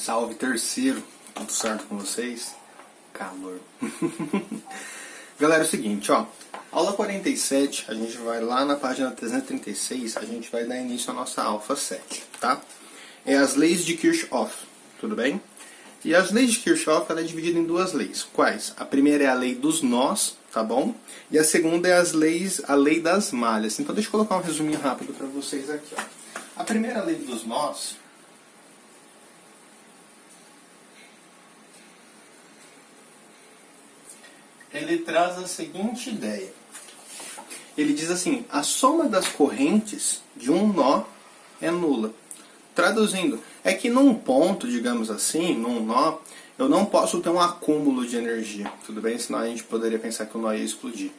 Salve terceiro, tudo certo com vocês? Calor. Galera, é o seguinte, ó. Aula 47, a gente vai lá na página 336, a gente vai dar início à nossa alfa 7, tá? É as leis de Kirchhoff, tudo bem? E as leis de Kirchhoff, ela é dividida em duas leis. Quais? A primeira é a lei dos nós, tá bom? E a segunda é a lei das malhas. Então deixa eu colocar um resuminho rápido para vocês aqui, ó. A primeira lei dos nós ele traz a seguinte ideia. Ele diz assim, a soma das correntes de um nó é nula. Traduzindo, é que num ponto, digamos assim, num nó, eu não posso ter um acúmulo de energia. Tudo bem? Senão a gente poderia pensar que o nó ia explodir.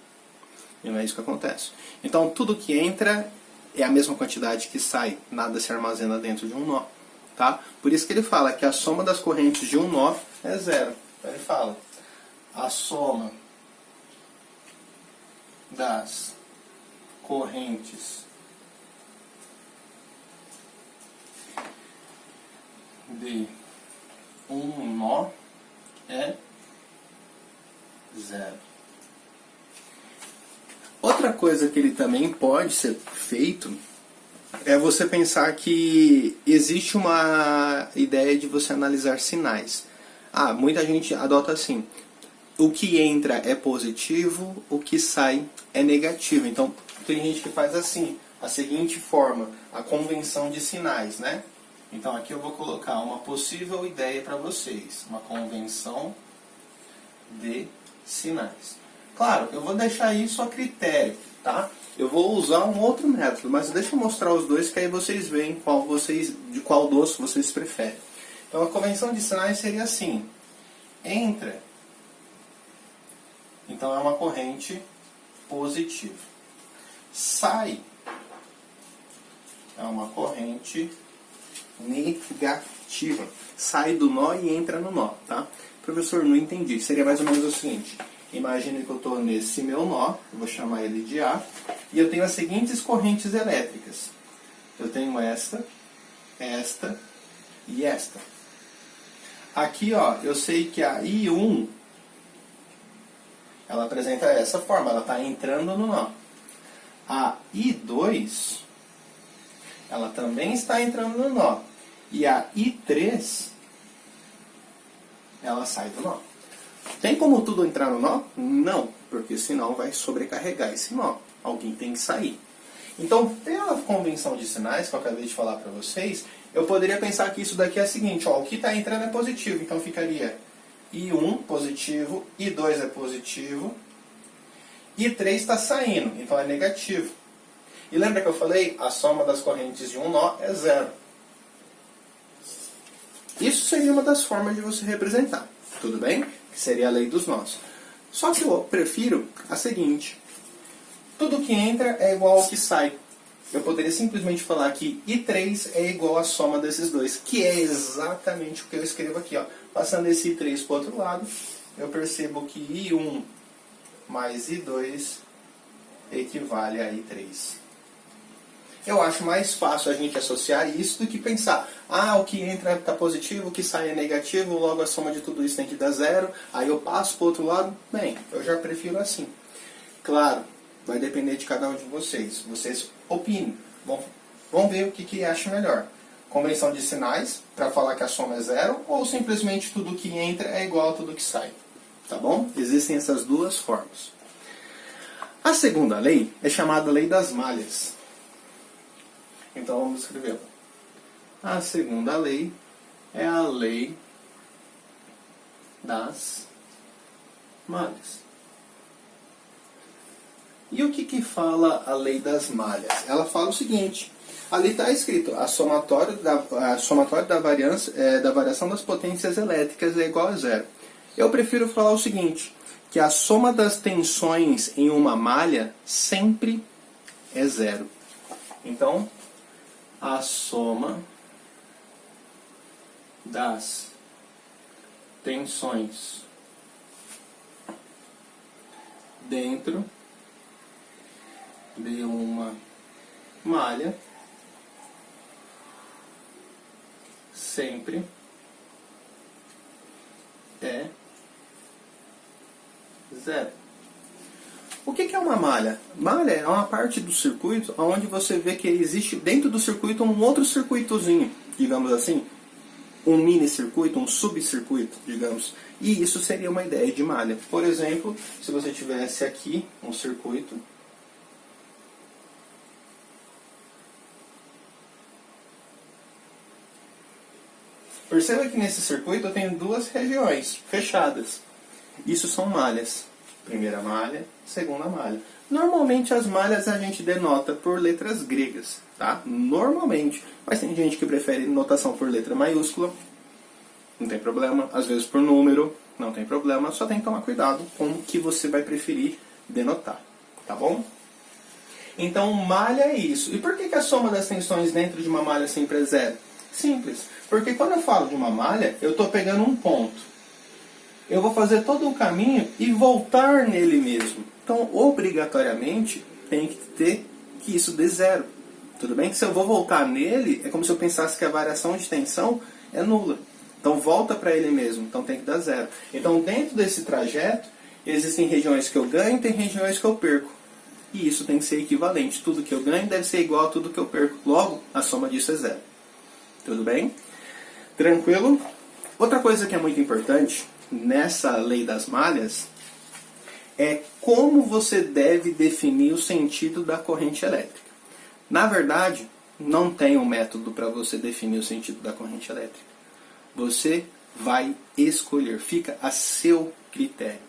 E não é isso que acontece. Então tudo que entra é a mesma quantidade que sai. Nada se armazena dentro de um nó. Tá? Por isso que ele fala que a soma das correntes de um nó é zero. Então ele fala, a soma das correntes de um nó é zero. Outra coisa que ele também pode ser feito é você pensar que existe uma ideia de você analisar sinais. Muita gente adota assim, o que entra é positivo, o que sai é negativo. Então, tem gente que faz assim, a seguinte forma, a convenção de sinais, né? Então, aqui eu vou colocar uma possível ideia para vocês, uma convenção de sinais. Claro, eu vou deixar isso a critério, tá? Eu vou usar um outro método, mas deixa eu mostrar os dois, que aí vocês veem de qual dos vocês preferem. Então, a convenção de sinais seria assim, entra... Então é uma corrente positiva. Sai é uma corrente negativa. Sai do nó e entra no nó, tá? Professor, não entendi. Seria mais ou menos o seguinte. Imagine que eu estou nesse meu nó, eu vou chamar ele de A, e eu tenho as seguintes correntes elétricas. Eu tenho esta e esta. Aqui, ó, eu sei que a I1 ela apresenta essa forma, ela está entrando no nó. A I2, ela também está entrando no nó. E a I3, ela sai do nó. Tem como tudo entrar no nó? Não, porque senão vai sobrecarregar esse nó. Alguém tem que sair. Então, pela convenção de sinais que eu acabei de falar para vocês, eu poderia pensar que isso daqui é o seguinte, ó, o que está entrando é positivo, então ficaria... I1 positivo, I2 é positivo, I3 está saindo, então é negativo. E lembra que eu falei? A soma das correntes de um nó é zero. Isso seria uma das formas de você representar, tudo bem? Que seria a lei dos nós. Só que eu prefiro a seguinte. Tudo que entra é igual ao que sai. Eu poderia simplesmente falar que I3 é igual à soma desses dois, que é exatamente o que eu escrevo aqui, ó. Passando esse I3 para o outro lado, eu percebo que I1 mais I2 equivale a I3. Eu acho mais fácil a gente associar isso do que pensar, o que entra está positivo, o que sai é negativo, logo a soma de tudo isso tem que dar zero, aí eu passo para o outro lado. Bem, eu já prefiro assim. Claro, vai depender de cada um de vocês. Vocês opinem. Vão ver o que acham melhor. Convenção de sinais, para falar que a soma é zero, ou simplesmente tudo que entra é igual a tudo que sai. Tá bom? Existem essas duas formas. A segunda lei é chamada lei das malhas. Então vamos escrevê-la. A segunda lei é a lei das malhas. E o que fala a lei das malhas? Ela fala o seguinte, ali está escrito, a somatório da variação das potências elétricas é igual a zero. Eu prefiro falar o seguinte, que a soma das tensões em uma malha sempre é zero. Então, a soma das tensões dentro de uma malha sempre é zero. O que é uma malha? Malha é uma parte do circuito onde você vê que existe dentro do circuito um outro circuitozinho, digamos assim, um mini circuito, um subcircuito, digamos. E isso seria uma ideia de malha. Por exemplo, se você tivesse aqui um circuito, perceba que nesse circuito eu tenho duas regiões fechadas. Isso são malhas. Primeira malha, segunda malha. Normalmente as malhas a gente denota por letras gregas, tá? Normalmente. Mas tem gente que prefere notação por letra maiúscula. Não tem problema. Às vezes por número. Não tem problema. Só tem que tomar cuidado com o que você vai preferir denotar. Tá bom? Então malha é isso. E por que a soma das tensões dentro de uma malha sempre é zero? Simples. Porque quando eu falo de uma malha, eu estou pegando um ponto. Eu vou fazer todo o caminho e voltar nele mesmo. Então, obrigatoriamente, tem que ter que isso dê zero. Tudo bem? Que se eu vou voltar nele, é como se eu pensasse que a variação de tensão é nula. Então, volta para ele mesmo. Então, tem que dar zero. Então, dentro desse trajeto, existem regiões que eu ganho e tem regiões que eu perco. E isso tem que ser equivalente. Tudo que eu ganho deve ser igual a tudo que eu perco. Logo, a soma disso é zero. Tudo bem? Tranquilo? Outra coisa que é muito importante nessa lei das malhas é como você deve definir o sentido da corrente elétrica. Na verdade, não tem um método para você definir o sentido da corrente elétrica. Você vai escolher, fica a seu critério.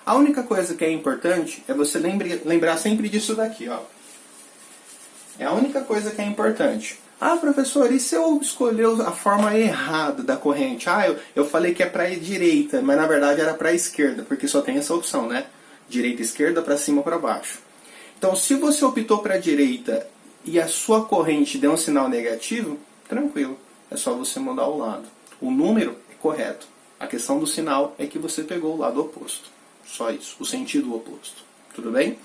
A única coisa que é importante é você lembrar sempre disso daqui, ó. É a única coisa que é importante. Ah, professor, e se eu escolher a forma errada da corrente? Ah, eu falei que é para a direita, mas na verdade era para a esquerda, porque só tem essa opção, né? Direita, esquerda, para cima ou para baixo. Então, se você optou para a direita e a sua corrente deu um sinal negativo, tranquilo, é só você mudar o lado. O número é correto. A questão do sinal é que você pegou o lado oposto. Só isso, o sentido oposto. Tudo bem?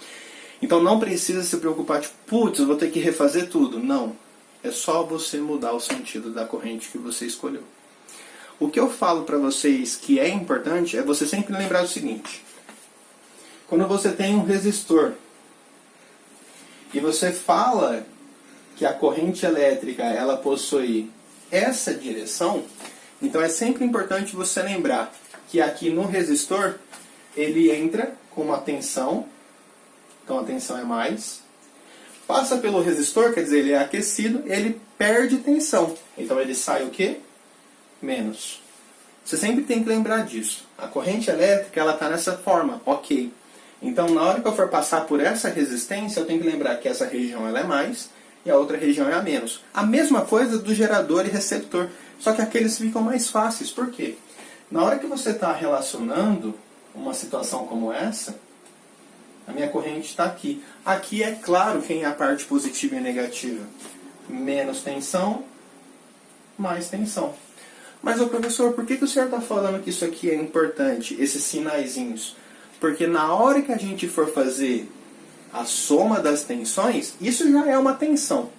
Então não precisa se preocupar, tipo, putz, eu vou ter que refazer tudo. Não. É só você mudar o sentido da corrente que você escolheu. O que eu falo para vocês que é importante é você sempre lembrar o seguinte. Quando você tem um resistor e você fala que a corrente elétrica ela possui essa direção, então é sempre importante você lembrar que aqui no resistor ele entra com uma tensão, então a tensão é mais. Passa pelo resistor, quer dizer, ele é aquecido, ele perde tensão. Então ele sai o quê? Menos. Você sempre tem que lembrar disso. A corrente elétrica ela está nessa forma, ok. Então na hora que eu for passar por essa resistência, eu tenho que lembrar que essa região ela é mais e a outra região é a menos. A mesma coisa do gerador e receptor, só que aqueles ficam mais fáceis. Por quê? Na hora que você está relacionando uma situação como essa, a minha corrente está aqui. Aqui é claro quem é a parte positiva e negativa. Menos tensão, mais tensão. Mas, ô professor, por que o senhor está falando que isso aqui é importante, esses sinaizinhos? Porque na hora que a gente for fazer a soma das tensões, isso já é uma tensão.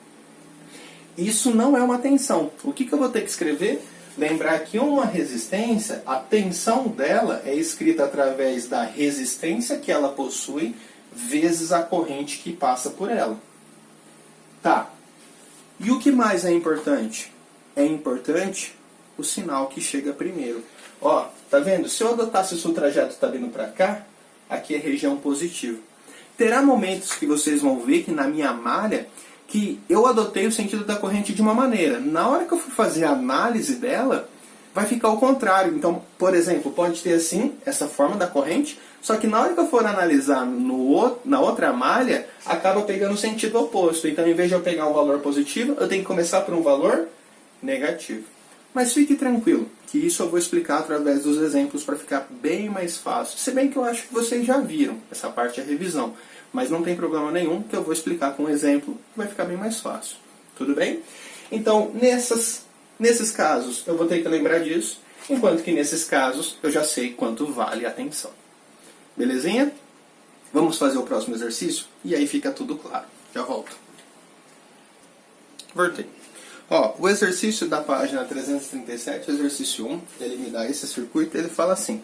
Isso não é uma tensão. O que eu vou ter que escrever? Lembrar que uma resistência, a tensão dela é escrita através da resistência que ela possui vezes a corrente que passa por ela. Tá. E o que mais é importante? É importante o sinal que chega primeiro. Ó, tá vendo? Se eu adotasse o seu trajeto tá vindo para cá, aqui é região positiva. Terá momentos que vocês vão ver que na minha malha que eu adotei o sentido da corrente de uma maneira. Na hora que eu for fazer a análise dela, vai ficar o contrário. Então, por exemplo, pode ter assim, essa forma da corrente, só que na hora que eu for analisar na outra malha, acaba pegando o sentido oposto. Então, em vez de eu pegar um valor positivo, eu tenho que começar por um valor negativo. Mas fique tranquilo, que isso eu vou explicar através dos exemplos para ficar bem mais fácil. Se bem que eu acho que vocês já viram, essa parte é revisão. Mas não tem problema nenhum, que eu vou explicar com um exemplo, vai ficar bem mais fácil. Tudo bem? Então, nesses casos, eu vou ter que lembrar disso, enquanto que nesses casos, eu já sei quanto vale a tensão. Belezinha? Vamos fazer o próximo exercício? E aí fica tudo claro. Já volto. Voltei. Ó, o exercício da página 337, exercício 1, ele me dá esse circuito, ele fala assim: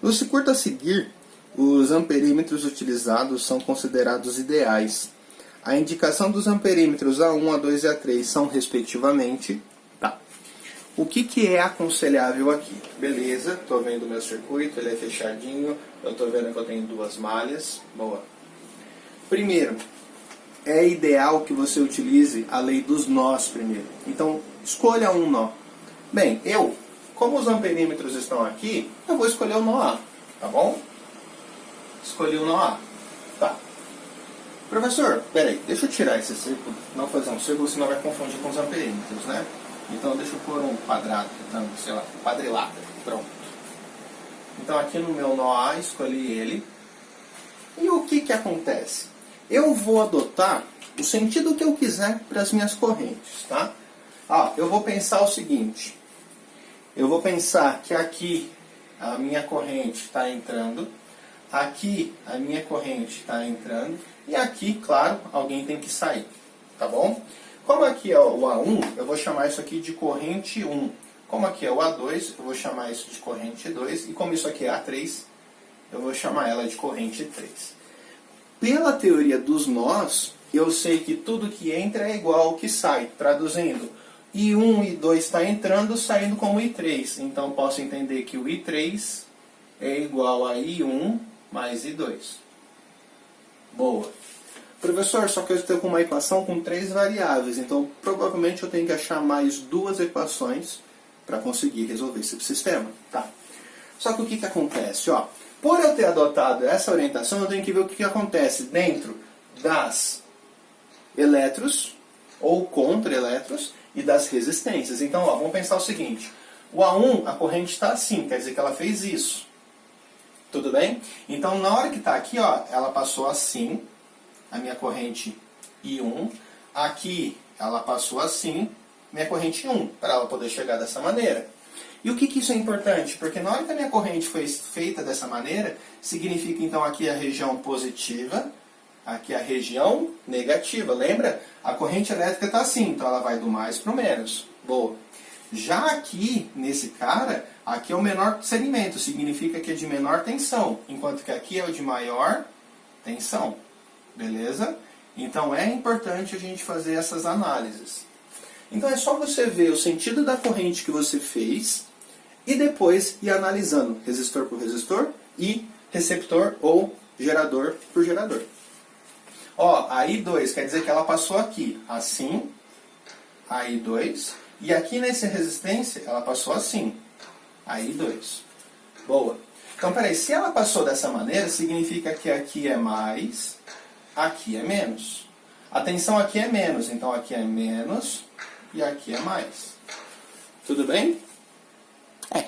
no circuito a seguir, os amperímetros utilizados são considerados ideais. A indicação dos amperímetros A1, A2 e A3 são respectivamente... Tá. O que é aconselhável aqui? Beleza, estou vendo o meu circuito, ele é fechadinho, eu estou vendo que eu tenho duas malhas. Boa. Primeiro, é ideal que você utilize a lei dos nós primeiro. Então, escolha um nó. Bem, como os amperímetros estão aqui, eu vou escolher o nó A, tá bom? Escolhi o nó A. Tá. Professor, peraí, deixa eu tirar esse círculo, não fazer um círculo, senão vai confundir com os amperímetros, né? Então, deixa eu pôr um quadrado, então, sei lá, quadrilátero, pronto. Então, aqui no meu nó A, escolhi ele. E o que acontece? Eu vou adotar o sentido que eu quiser para as minhas correntes, tá? Eu vou pensar o seguinte. Eu vou pensar que aqui a minha corrente está entrando, aqui a minha corrente está entrando, e aqui, claro, alguém tem que sair, tá bom? Como aqui é o A1, eu vou chamar isso aqui de corrente 1. Como aqui é o A2, eu vou chamar isso de corrente 2, e como isso aqui é A3, eu vou chamar ela de corrente 3. Pela teoria dos nós, eu sei que tudo que entra é igual ao que sai. Traduzindo, I1 e I2 está entrando, saindo como I3. Então, posso entender que o I3 é igual a I1 mais I2. Boa. Professor, só que eu estou com uma equação com 3 variáveis. Então, provavelmente eu tenho que achar mais 2 equações para conseguir resolver esse sistema. Tá. Só que o que acontece? Por eu ter adotado essa orientação, eu tenho que ver o que acontece dentro das elétrons ou contra-elétrons e das resistências. Então, vamos pensar o seguinte. O A1, a corrente está assim, quer dizer que ela fez isso. Tudo bem? Então, na hora que está aqui, ela passou assim, a minha corrente I1. Aqui, ela passou assim, minha corrente 1, para ela poder chegar dessa maneira. E o que isso é importante? Porque na hora que a minha corrente foi feita dessa maneira, significa então aqui a região positiva, aqui a região negativa. Lembra? A corrente elétrica está assim, então ela vai do mais para o menos. Boa. Já aqui, nesse cara, aqui é o menor segmento, significa que é de menor tensão, enquanto que aqui é o de maior tensão. Beleza? Então é importante a gente fazer essas análises. Então é só você ver o sentido da corrente que você fez e depois ir analisando resistor por resistor e receptor ou gerador por gerador. A I2 quer dizer que ela passou aqui, assim, a I2, e aqui nessa resistência ela passou assim, a I2. Boa. Então, peraí, se ela passou dessa maneira, significa que aqui é mais, aqui é menos. A tensão aqui é menos, então aqui é menos e aqui é mais. Tudo bem?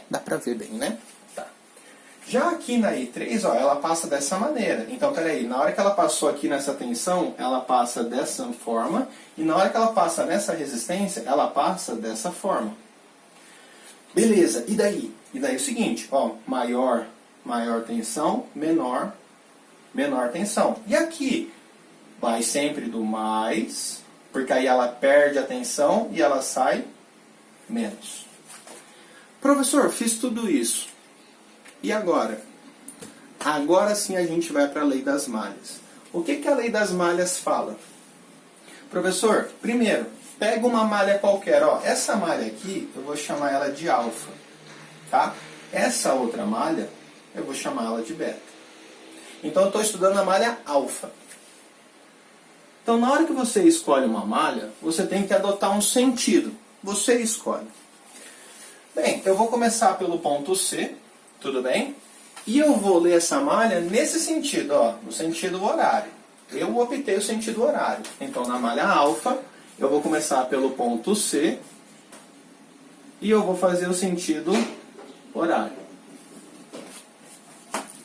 Dá pra ver bem, né? Tá. Já aqui na I3, ela passa dessa maneira. Então, peraí, na hora que ela passou aqui nessa tensão, ela passa dessa forma. E na hora que ela passa nessa resistência, ela passa dessa forma. Beleza, e daí? E daí é o seguinte, maior tensão, menor tensão. E aqui, vai sempre do mais, porque aí ela perde a tensão e ela sai menos. Professor, fiz tudo isso. E agora? Agora sim a gente vai para a lei das malhas. O que a lei das malhas fala? Professor, primeiro, pega uma malha qualquer. Essa malha aqui, eu vou chamar ela de alfa. Tá? Essa outra malha, eu vou chamar ela de beta. Então eu estou estudando a malha alfa. Então na hora que você escolhe uma malha, você tem que adotar um sentido. Você escolhe. Bem, eu vou começar pelo ponto C, tudo bem? E eu vou ler essa malha nesse sentido, no sentido horário. Eu optei o sentido horário. Então, na malha alfa, eu vou começar pelo ponto C e eu vou fazer o sentido horário.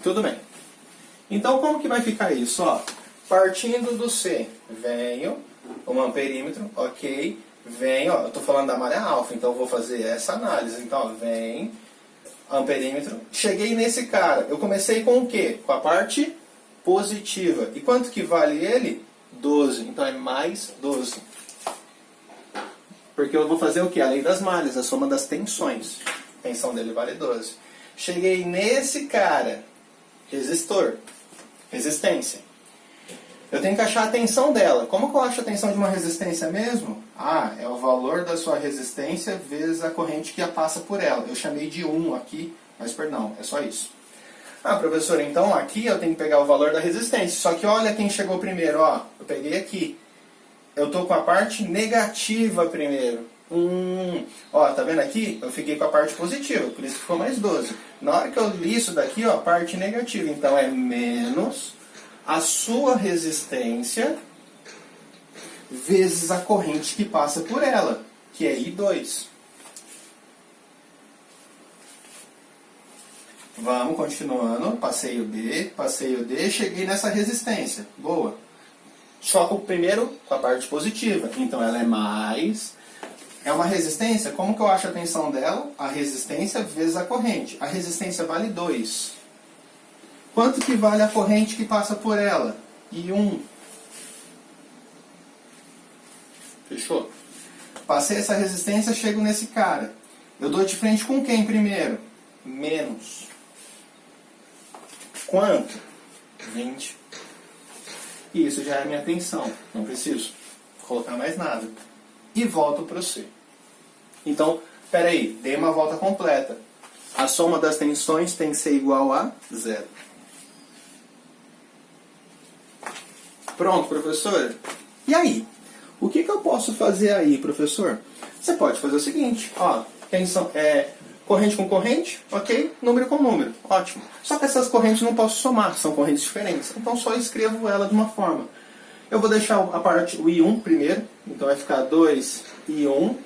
Tudo bem. Então, como que vai ficar isso? Partindo do C, venho, um amperímetro, ok. Venho, eu estou falando da malha alfa, então eu vou fazer essa análise. Então, vem, amperímetro. Cheguei nesse cara. Eu comecei com o quê? Com a parte positiva. E quanto que vale ele? 12. Então é mais 12. Porque eu vou fazer o quê? A lei das malhas, a soma das tensões. A tensão dele vale 12. Cheguei nesse cara, resistor, resistência. Eu tenho que achar a tensão dela. Como que eu acho a tensão de uma resistência mesmo? Ah, é o valor da sua resistência vezes a corrente que passa por ela. Eu chamei de 1 aqui, mas perdão, é só isso. Ah, professor, então aqui eu tenho que pegar o valor da resistência. Só que olha quem chegou primeiro, ó. Eu peguei aqui. Eu estou com a parte negativa primeiro. Ó, tá vendo aqui? Eu fiquei com a parte positiva, por isso que ficou mais 12. Na hora que eu li isso daqui, ó, parte negativa. Então é menos a sua resistência vezes a corrente que passa por ela, que é I2. Vamos continuando. Passei o D, cheguei nessa resistência. Boa. Choco primeiro com a parte positiva. Então ela é mais... É uma resistência. Como que eu acho a tensão dela? A resistência vezes a corrente. A resistência vale 2. Quanto que vale a corrente que passa por ela? I1. Fechou? Passei essa resistência, chego nesse cara. Eu dou de frente com quem primeiro? Menos. Quanto? 20. E isso já é a minha tensão. Não preciso colocar mais nada. E volto para o C. Então, peraí, dei uma volta completa. A soma das tensões tem que ser igual a 0. Pronto, professor? E aí? O que eu posso fazer aí, professor? Você pode fazer o seguinte, ó, tensão, corrente com corrente, ok? Número com número, ótimo. Só que essas correntes não posso somar, são correntes diferentes. Então só escrevo ela de uma forma. Eu vou deixar a parte, o I1 primeiro, então vai ficar 2I1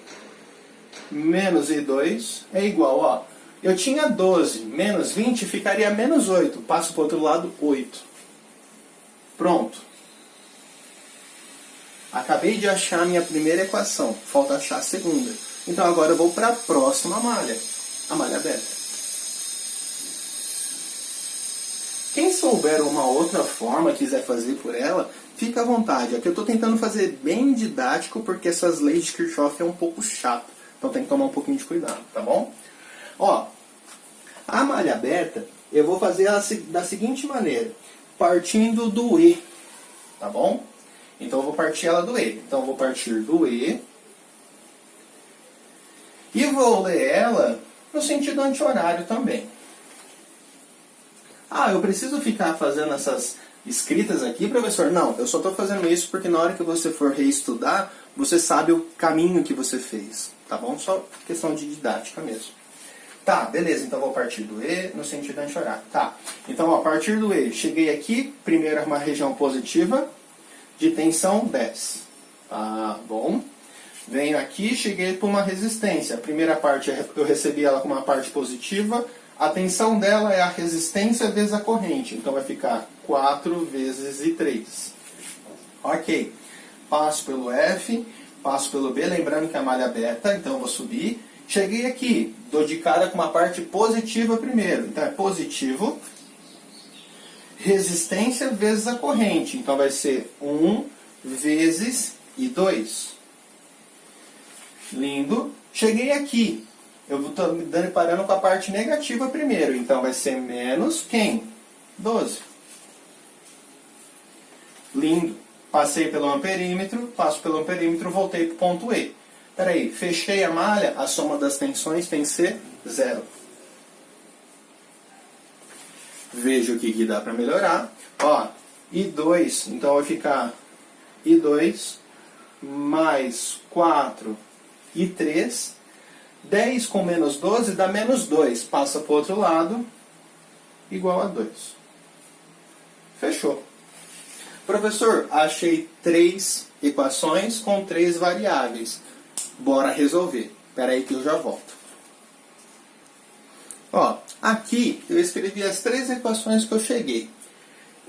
menos I2 é igual, ó. Eu tinha 12 menos 20, ficaria menos 8. Passo para o outro lado, 8. Pronto. Acabei de achar a minha primeira equação. Falta achar a segunda. Então agora eu vou para a próxima malha. A malha beta. Quem souber uma outra forma, quiser fazer por ela, fica à vontade. Aqui eu estou tentando fazer bem didático, porque essas leis de Kirchhoff é um pouco chato. Então tem que tomar um pouquinho de cuidado, tá bom? Ó, a malha beta, eu vou fazer ela da seguinte maneira. Partindo do E, tá bom? Então eu vou partir ela do E. Então eu vou partir do E. E vou ler ela no sentido anti-horário também. Ah, eu preciso ficar fazendo essas escritas aqui, professor? Não, eu só estou fazendo isso porque na hora que você for reestudar, você sabe o caminho que você fez. Tá bom? Só questão de didática mesmo. Tá, beleza. Então eu vou partir do E no sentido anti-horário. Tá. Então, ó, a partir do E, cheguei aqui. Primeiro uma região positiva de tensão 10. Tá bom. Venho aqui, cheguei para uma resistência. A primeira parte eu recebi ela com uma parte positiva. A tensão dela é a resistência vezes a corrente. Então vai ficar 4 vezes I3. Ok. Passo pelo F, passo pelo B, lembrando que é a malha beta, então eu vou subir. Cheguei aqui, dou de cara com uma parte positiva primeiro. Então é positivo, resistência vezes a corrente. Então vai ser 1 vezes I2. Lindo. Cheguei aqui. Eu estou me deparando com a parte negativa primeiro. Então vai ser menos quem? 12. Lindo. Passei pelo amperímetro, passo pelo amperímetro, voltei para o ponto E. Peraí, fechei a malha, a soma das tensões tem que ser 0. Veja o que dá para melhorar. Ó, I2, então vai ficar I2 mais 4 I3. 10 com menos 12 dá menos 2. Passa para o outro lado, igual a 2. Fechou. Professor, achei 3 equações com 3 variáveis. Bora resolver. Espera aí que eu já volto. Ó, aqui eu escrevi as 3 equações que eu cheguei.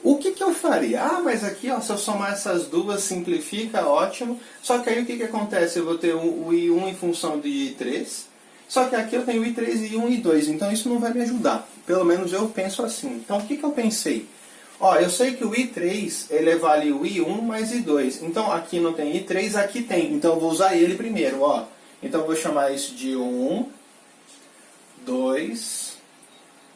O que eu faria? Ah, mas aqui, ó, se eu somar essas duas, simplifica, ótimo. Só que aí o que acontece? Eu vou ter o I1 em função de I3. Só que aqui eu tenho I3, I1 e I2. Então isso não vai me ajudar. Pelo menos eu penso assim. Então o que eu pensei? Ó, eu sei que o I3, ele vale o I1 mais I2. Então aqui não tem I3, aqui tem. Então eu vou usar ele primeiro, ó. Então eu vou chamar isso de 1, 2,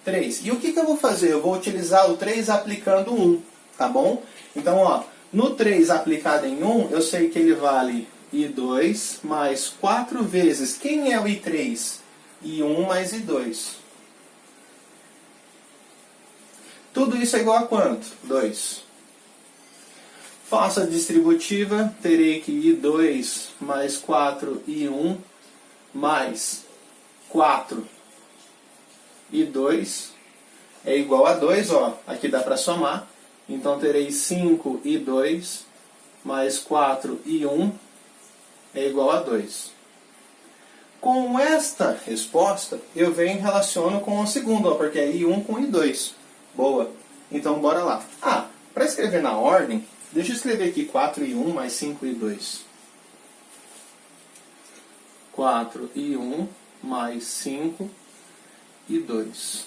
3. E o que eu vou fazer? Eu vou utilizar o 3 aplicando 1, tá bom? Então, ó, no 3 aplicado em 1, eu sei que ele vale I2 mais 4 vezes. Quem é o I3? I1 mais I2. Tudo isso é igual a quanto? 2. Faço a distributiva, terei que I2 mais 4 I1 mais 4 I2 é igual a 2, ó. Aqui dá para somar. Então terei 5 I2 mais 4 I1 é igual a 2. Com esta resposta, eu venho e relaciono com o segundo, ó, porque é I1 com I2. Boa. Então bora lá. Ah, para escrever na ordem, deixa eu escrever aqui 4i1 mais 5i2. 4i1 mais 5i2.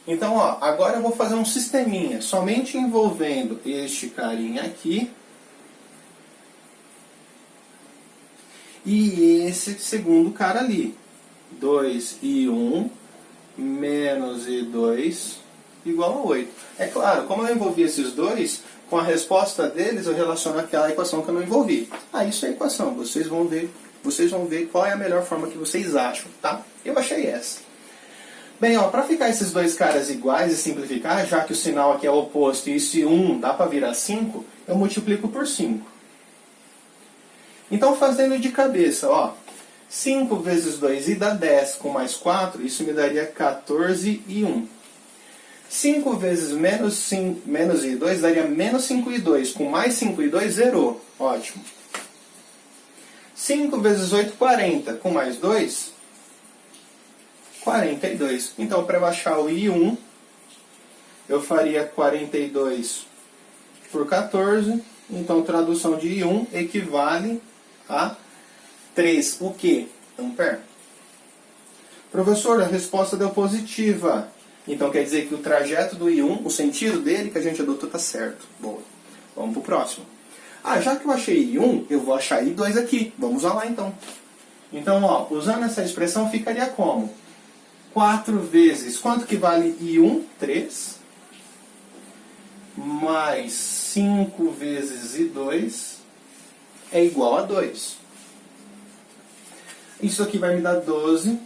Então, ó, agora eu vou fazer um sisteminha, somente envolvendo este carinha aqui e esse segundo cara ali. 2i1 menos i2 igual a 8. É claro, como eu envolvi esses dois, com a resposta deles eu relaciono aquela equação que eu não envolvi. Ah, isso é a equação, vocês vão ver qual é a melhor forma que vocês acham, tá? Eu achei essa. Bem, ó, para ficar esses dois caras iguais e simplificar, já que o sinal aqui é oposto e esse 1 dá para virar 5, eu multiplico por 5. Então, fazendo de cabeça, ó, 5 vezes 2i dá 10, com mais 4, isso me daria 14i1. 5 vezes menos i2 daria menos 5i2. Com mais 5i2, zerou. Ótimo. 5 vezes 8, 40. Com mais 2, 42. Então, para baixar o i1, eu faria 42 por 14. Então, tradução de i1 equivale a 3. O quê? Ampere. Professor, a resposta deu positiva. Então quer dizer que o trajeto do I1, o sentido dele que a gente adotou está certo. Boa. Vamos para o próximo. Ah, já que eu achei I1, eu vou achar I2 aqui. Vamos lá então. Então, ó, usando essa expressão ficaria como? 4 vezes, quanto que vale I1? 3. Mais 5 vezes I2 é igual a 2. Isso aqui vai me dar 12.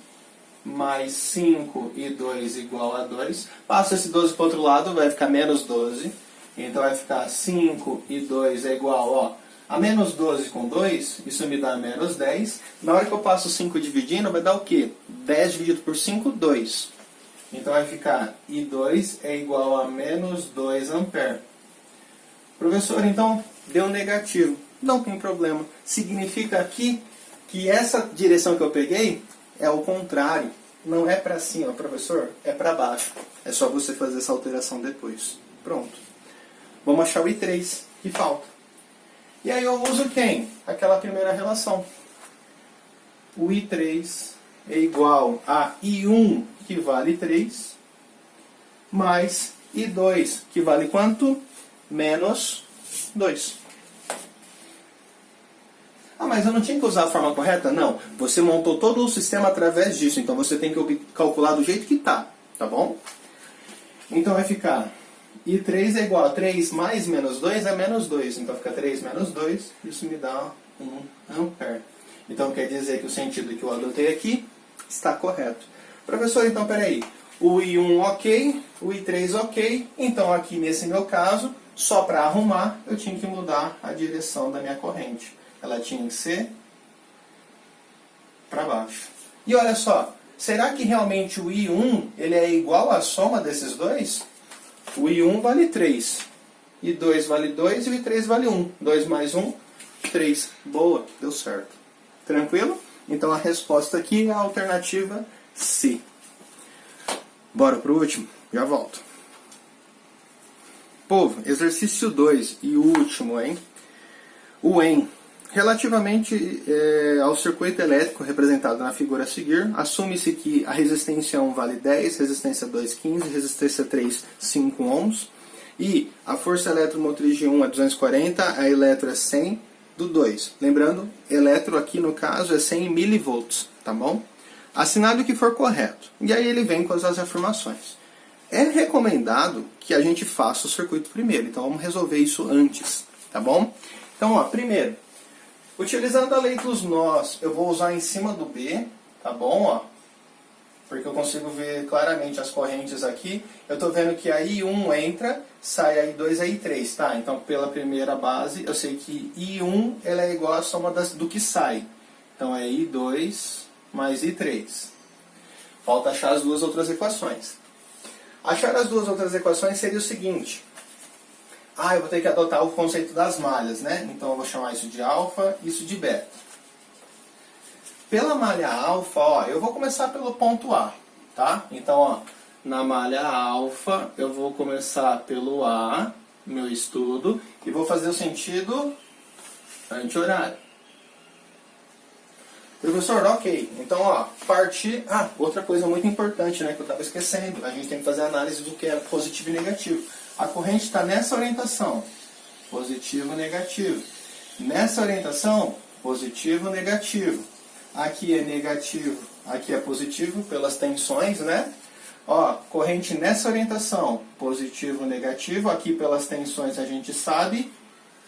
Mais 5 e 2 igual a 2. Passo esse 12 para o outro lado, vai ficar menos 12. Então vai ficar 5 e 2 é igual, ó, a menos 12 com 2, isso me dá menos 10. Na hora que eu passo 5 dividindo, vai dar o quê? 10 dividido por 5, 2. Então vai ficar I2 é igual a menos 2 ampere. Professor, então deu negativo. Não tem problema. Significa aqui que essa direção que eu peguei é o contrário. Não é para cima, professor, é para baixo. É só você fazer essa alteração depois. Pronto. Vamos achar o I3, que falta. E aí eu uso quem? Aquela primeira relação. O I3 é igual a I1, que vale 3, mais I2, que vale quanto? Menos 2. Ah, mas eu não tinha que usar a forma correta? Não. Você montou todo o sistema através disso. Então você tem que calcular do jeito que está. Tá bom? Então vai ficar I3 é igual a 3 mais menos 2 é menos 2. Então fica 3 menos 2. Isso me dá 1 ampere. Então quer dizer que o sentido que eu adotei aqui está correto. Professor, então peraí. O I1 ok, o I3 ok. Então aqui nesse meu caso, só para arrumar, eu tinha que mudar a direção da minha corrente. Ela tinha que ser para baixo. E olha só, será que realmente o I1 ele é igual à soma desses dois? O I1 vale 3, I2 vale 2 e o I3 vale 1. 2 mais 1, 3. Boa, deu certo. Tranquilo? Então a resposta aqui é a alternativa C. Bora pro último? Já volto. Povo, exercício 2 e o último, hein? O EN. Relativamente ao circuito elétrico representado na figura a seguir, assume-se que a resistência 1 vale 10, resistência 2, 15, resistência 3, 5 ohms, e a força eletromotriz de 1 é 240, a eletro é 100, do 2. Lembrando, eletro aqui no caso é 100 milivolts, tá bom? Assinale o que for correto. E aí ele vem com as afirmações. É recomendado que a gente faça o circuito primeiro, então vamos resolver isso antes, tá bom? Então, ó, primeiro, utilizando a lei dos nós, eu vou usar em cima do B, tá bom? Ó, porque eu consigo ver claramente as correntes aqui. Eu estou vendo que a I1 entra, sai a I2 e a I3, tá? Então, pela primeira base, eu sei que I1 ela é igual à soma do que sai. Então, é I2 mais I3. Falta achar as duas outras equações. Achar as duas outras equações seria o seguinte. Eu vou ter que adotar o conceito das malhas, né? Então, eu vou chamar isso de alfa, isso de beta. Pela malha alfa, ó, eu vou começar pelo ponto A, tá? Então, ó, na malha alfa, eu vou começar pelo A, meu estudo, e vou fazer o sentido anti-horário. Professor, ok. Então, ó, partir... outra coisa muito importante, né, que eu estava esquecendo. A gente tem que fazer análise do que é positivo e negativo. A corrente está nessa orientação, positivo e negativo. Nessa orientação, positivo e negativo. Aqui é negativo, aqui é positivo, pelas tensões, né? Ó, corrente nessa orientação, positivo, negativo. Aqui pelas tensões a gente sabe.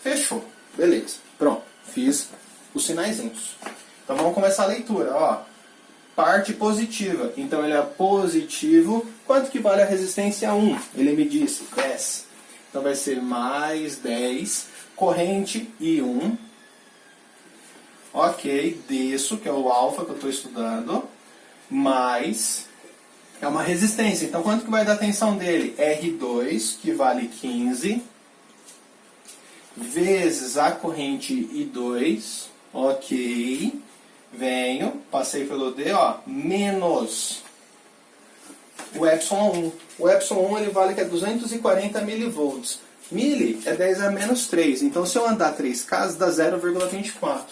Fechou. Beleza. Pronto. Fiz os sinaizinhos. Então vamos começar a leitura. Ó, parte positiva. Então ele é positivo. Quanto que vale a resistência 1? Ele me disse 10. Então vai ser mais 10. Corrente I1. Ok, desço, que é o alfa que eu estou estudando, mais, é uma resistência. Então, quanto que vai dar a tensão dele? R2, que vale 15, vezes a corrente I2, ok, venho, passei pelo D, ó, menos o ε1. O ε1 ele vale que é 240 milivolts. Mili é 10 a menos 3, então se eu andar 3 casas dá 0,24.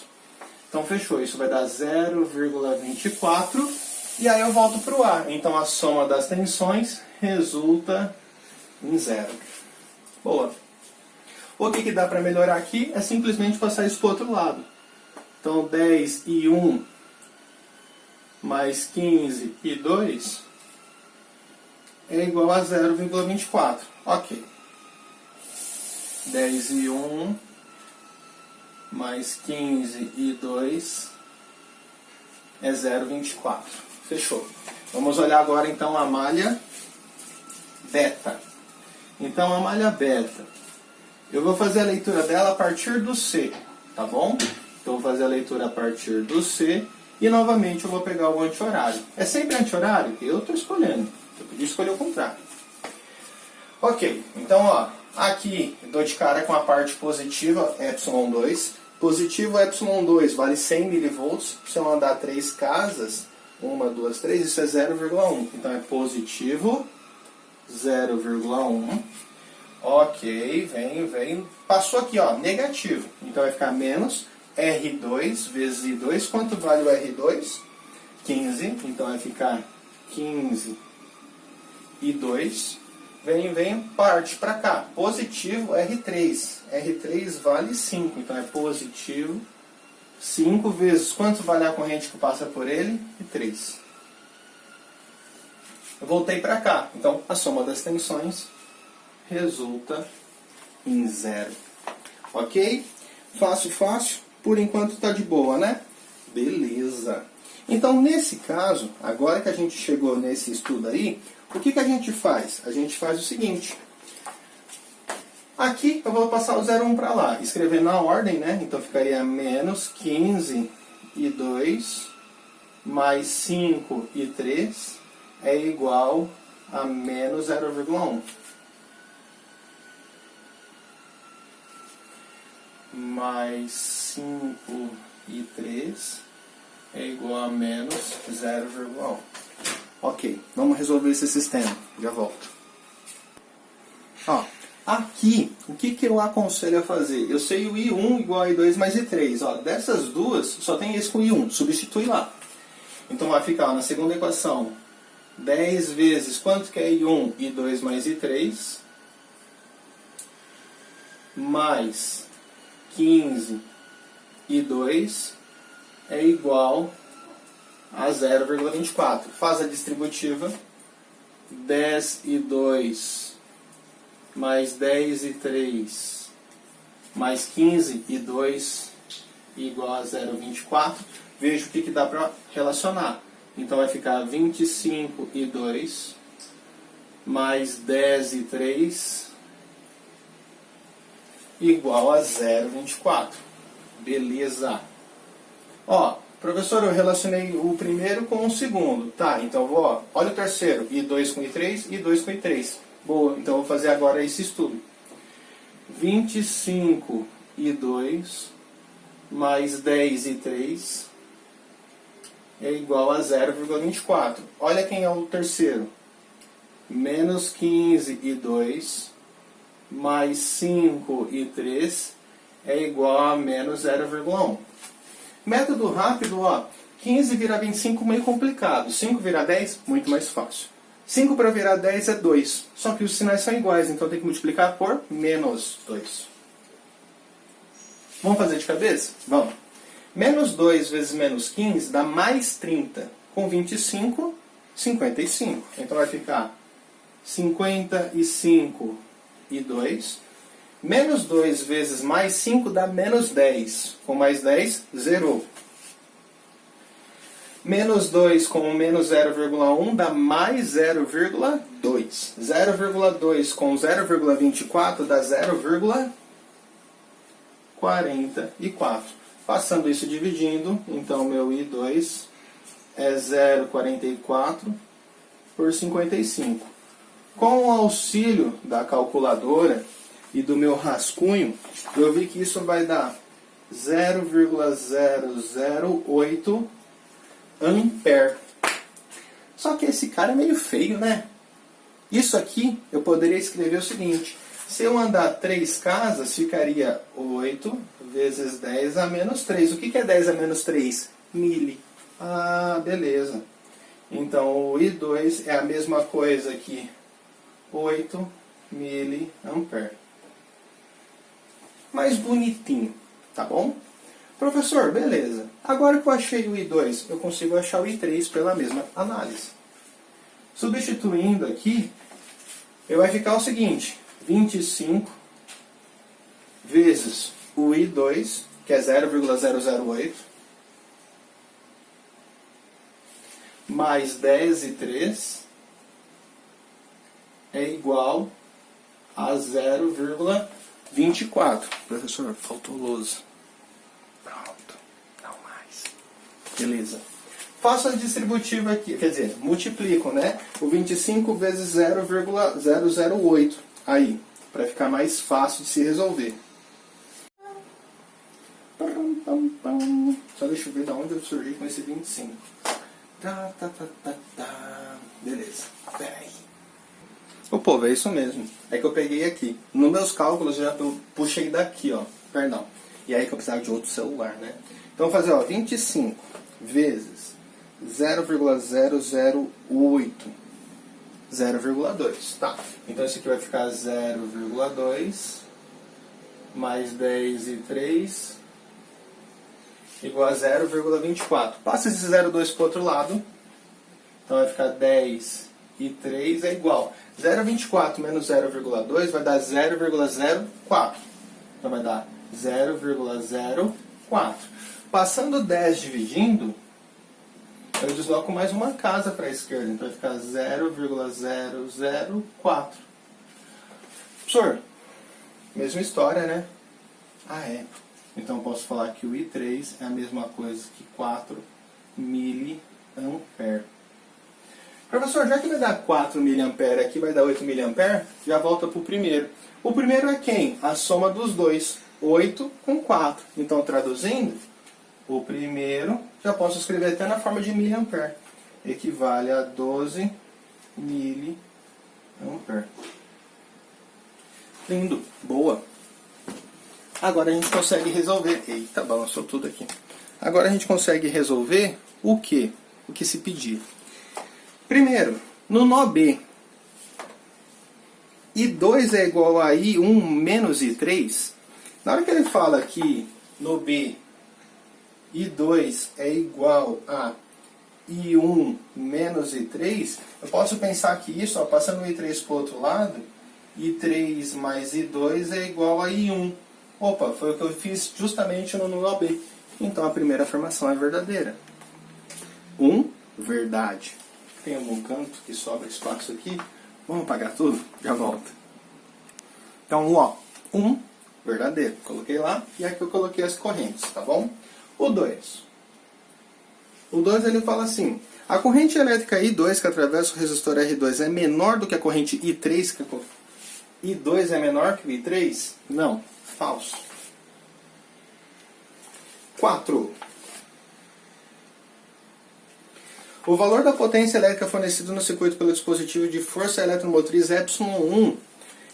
Então fechou, isso vai dar 0,24 e aí eu volto para o A. Então a soma das tensões resulta em 0. Boa. O que dá para melhorar aqui é simplesmente passar isso para o outro lado. Então 10 e 1 mais 15 e 2 é igual a 0,24. Ok. 10 e 1... mais 15 e 2 é 0,24. Fechou. Vamos olhar agora então a malha beta. Então a malha beta, eu vou fazer a leitura dela a partir do C, tá bom? Então vou fazer a leitura a partir do C e novamente eu vou pegar o anti-horário. É sempre anti-horário? Eu estou escolhendo. Eu podia escolher o contrário. Ok, então ó, aqui dou de cara com a parte positiva, ε2. Positivo ε2 vale 100 milivolts. Se eu andar 3 casas, 1, 2, 3, isso é 0,1. Então é positivo 0,1. Ok, vem. Passou aqui, ó, negativo. Então vai ficar menos R2 vezes I2. Quanto vale o R2? 15. Então vai ficar 15 I2. Vem, parte para cá. Positivo R3. R3 vale 5, então é positivo 5 vezes quanto vale a corrente que passa por ele? 3. Eu voltei para cá. Então a soma das tensões resulta em 0. Ok? Fácil. Por enquanto está de boa, né? Beleza. Então nesse caso, agora que a gente chegou nesse estudo aí, o que a gente faz? A gente faz o seguinte. Aqui eu vou passar o 0,1 para lá, escrever na ordem, né? Então ficaria menos 15 e 2 mais 5 e 3 é igual a menos 0,1. Mais 5 e 3 é igual a menos 0,1. Ok, vamos resolver esse sistema. Já volto. Ó, aqui, o que eu aconselho a fazer? Eu sei o I1 igual a I2 mais I3. Ó, dessas duas, só tem esse com I1. Substitui lá. Então vai ficar ó, na segunda equação 10 vezes quanto que é I1? I2 mais I3 mais 15 I2 é igual a 0,24. Faz a distributiva. 10I2 mais 10I3 mais 15I2 igual a 0,24. Veja o que dá para relacionar. Então vai ficar 25I2 mais 10I3 igual a 0,24. Beleza. Ó, professor, eu relacionei o primeiro com o segundo. Tá, então vou, olha o terceiro. I2 com I3, I2 com I3. Boa, então vou fazer agora esse estudo. 25I2 mais 10I3 é igual a 0,24. Olha quem é o terceiro. Menos 15I2 mais 5I3 é igual a menos 0,1. Método rápido, ó. 15 virar 25 meio complicado. 5 virar 10, muito mais fácil. 5 para virar 10 é 2. Só que os sinais são iguais, então tem que multiplicar por menos 2. Vamos fazer de cabeça? Vamos. Menos 2 vezes menos 15 dá mais 30. Com 25, 55. Então vai ficar 55 e 2. Menos 2 vezes mais 5 dá menos 10. Com mais 10, zerou. Menos 2 com menos 0,1 dá mais 0,2. 0,2 com 0,24 dá 0,44. Passando isso dividindo, então meu I2 é 0,44 por 55. Com o auxílio da calculadora e do meu rascunho, eu vi que isso vai dar 0,008 ampere. Só que esse cara é meio feio, né? Isso aqui eu poderia escrever o seguinte: se eu andar 3 casas, ficaria 8 vezes 10 a menos 3. O que é 10 a menos 3? Mili. Ah, beleza. Então o I2 é a mesma coisa que 8 miliampere. Mais bonitinho, tá bom? Professor, beleza. Agora que eu achei o I2, eu consigo achar o I3 pela mesma análise. Substituindo aqui, vai ficar o seguinte: 25 vezes o I2, que é 0,008, mais 10I3 é igual a 0,24. Professor, faltou lousa. Pronto, não mais. Beleza. Faço a distributiva aqui, quer dizer, multiplico, né? O 25 vezes 0,008 aí, para ficar mais fácil de se resolver. Só deixa eu ver de onde eu surgi com esse 25. Beleza, peraí. Ô povo, é isso mesmo. É que eu peguei aqui. Nos meus cálculos eu já puxei daqui, ó. Perdão. E aí que eu precisava de outro celular, né? Então vou fazer, ó, 25 vezes 0,008. 0,2. Tá. Então isso aqui vai ficar 0,2 mais 10I3 igual a 0,24. Passa esse 0,2 para o outro lado. Então vai ficar 10I3 é igual. 0,24 menos 0,2 vai dar 0,04. Então vai dar 0,04. Passando 10 dividindo, eu desloco mais uma casa para a esquerda. Então vai ficar 0,004. Professor, mesma história, né? Ah, é. Então eu posso falar que o I3 é a mesma coisa que 4 miliampere. Professor, já que vai dar 4 miliampere aqui, vai dar 8 miliampere, já volta para o primeiro. O primeiro é quem? A soma dos dois. 8 com 4. Então, traduzindo, o primeiro, já posso escrever até na forma de miliampere. Equivale a 12 miliampere. Lindo. Boa. Agora a gente consegue resolver. Eita, balançou tudo aqui. Agora a gente consegue resolver o quê? O que se pedir. Primeiro, no nó B, I2 é igual a I1 menos I3. Na hora que ele fala aqui no B I2 é igual a I1 menos I3, eu posso pensar que isso, ó, passando o I3 para o outro lado, I3 mais I2 é igual a I1. Opa, foi o que eu fiz justamente no número AB. Então a primeira afirmação é verdadeira. Verdade. Tem algum canto que sobra espaço aqui? Vamos apagar tudo? Já volto. Então, ó, verdadeiro. Coloquei lá e aqui eu coloquei as correntes, tá bom? O 2. O 2 ele fala assim: a corrente elétrica I2 que atravessa o resistor R2 é menor do que a corrente I3 que I2 é menor que o I3? Não, falso. 4. O valor da potência elétrica fornecida no circuito pelo dispositivo de força eletromotriz ε1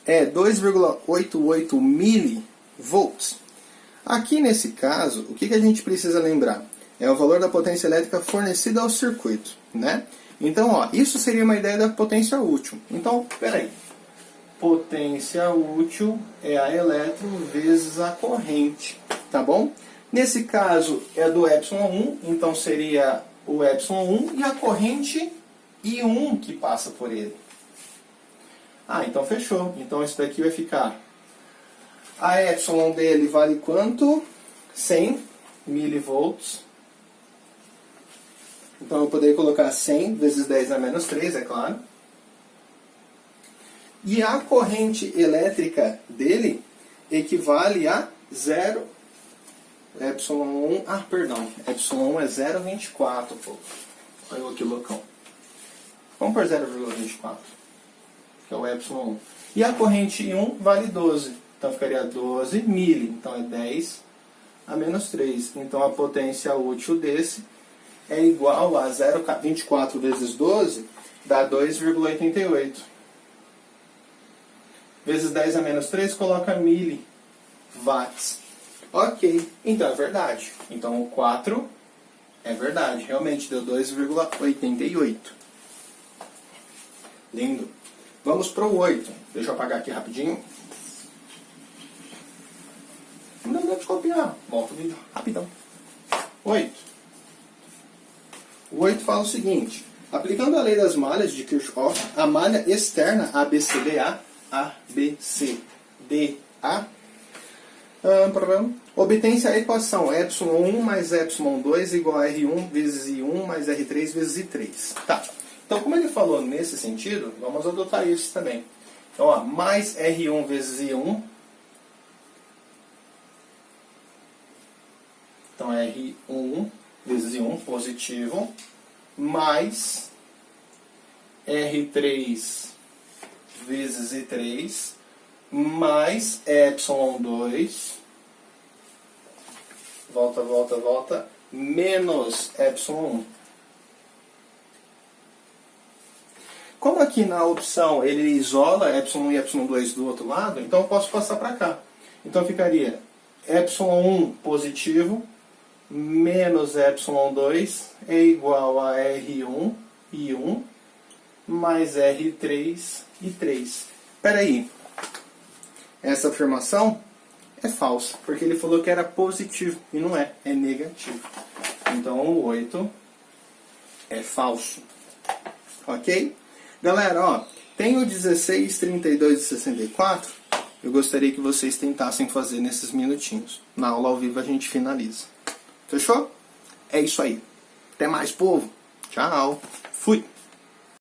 é 2,88 mV. Aqui nesse caso, o que a gente precisa lembrar? É o valor da potência elétrica fornecida ao circuito, né? Então, ó, isso seria uma ideia da potência útil. Então, peraí. Potência útil é a elétron vezes a corrente, tá bom? Nesse caso é do ε1, então seria o ε1 e a corrente I1 que passa por ele. Ah, então fechou. Então isso daqui vai ficar... A epsilon dele vale quanto? 100 milivolts. Então eu poderia colocar 100 vezes 10 a menos 3, é claro. E a corrente elétrica dele equivale a 0. Epsilon 1, epsilon 1 é 0,24, pô. Olha eu aqui, loucão. Vamos por 0,24, que é o epsilon 1. E a corrente I1 vale 12, então ficaria 12 mili, então é 10 a menos 3. Então a potência útil desse é igual a 0,24 vezes 12, dá 2,88. Vezes 10 a menos 3, coloca miliwatts. Ok, então é verdade. Então o 4 é verdade, realmente deu 2,88. Lindo. Vamos para o 8. Deixa eu apagar aqui rapidinho. Não deu de copiar. Volta o vídeo rapidão. 8. O 8 fala o seguinte: aplicando a lei das malhas de Kirchhoff, a malha externa ABCDA, obtém-se a equação ε1 mais ε2 igual a R1 vezes I1 mais R3 vezes I3. Tá. Então, como ele falou nesse sentido, vamos adotar isso também. Então, ó, mais R1 vezes I1. Então, R1 vezes I1 positivo, mais R3 vezes I3, mais ε2, volta, menos ε1. Como aqui na opção ele isola ε1 e ε2 do outro lado, então eu posso passar para cá. Então ficaria ε1 positivo menos ε2 é igual a R1 I1 mais R3 I3. Espera aí. Essa afirmação é falsa, porque ele falou que era positivo e não é, é negativo. Então o 8 é falso. Ok? Galera, ó, tem o 16, 32 e 64. Eu gostaria que vocês tentassem fazer nesses minutinhos. Na aula ao vivo a gente finaliza. Fechou? É isso aí. Até mais, povo. Tchau. Fui.